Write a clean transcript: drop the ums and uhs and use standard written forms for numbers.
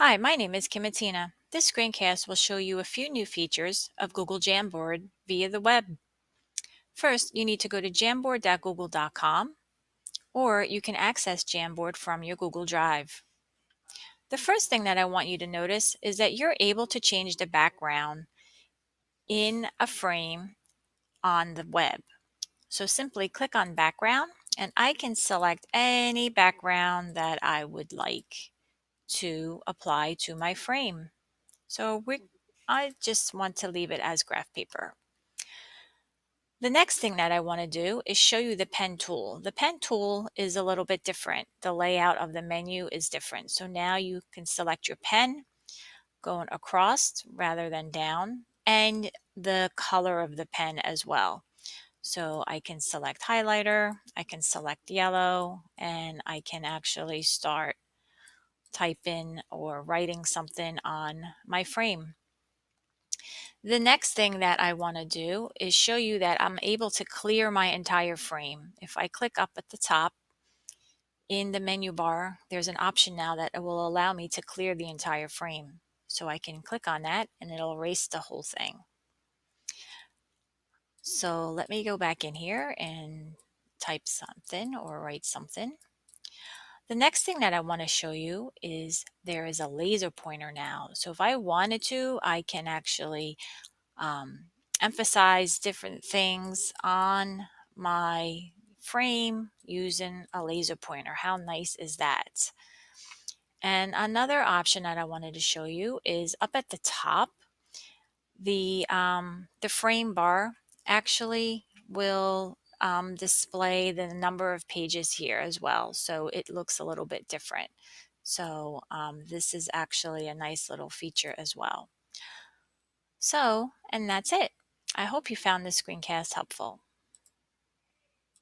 Hi, my name is Kimatina. This screencast will show you a few new features of Google Jamboard via the web. First, you need to go to jamboard.google.com, or you can access Jamboard from your Google Drive. The first thing that I want you to notice is that you're able to change the background in a frame on the web. So simply click on background and I can select any background that I would like to apply to my frame. I just want to leave it as graph paper. The next thing that I want to do is show you the pen tool. The pen tool is a little bit different. The layout of the menu is different. So now you can select your pen going across rather than down, and the color of the pen as well. So I can select highlighter, I can select yellow, and I can actually start typing or writing something on my frame. The next thing that I want to do is show you that I'm able to clear my entire frame. If I click up at the top in the menu bar, there's an option now that will allow me to clear the entire frame. So I can click on that and it'll erase the whole thing. So let me go back in here and type something or write something. The next thing that I want to show you is there is a laser pointer now. So if I wanted to, I can actually emphasize different things on my frame using a laser pointer. How nice is that? And another option that I wanted to show you is up at the top, the frame bar actually will display the number of pages here as well. So it looks a little bit different. So this is actually a nice little feature as well. And that's it. I hope you found this screencast helpful.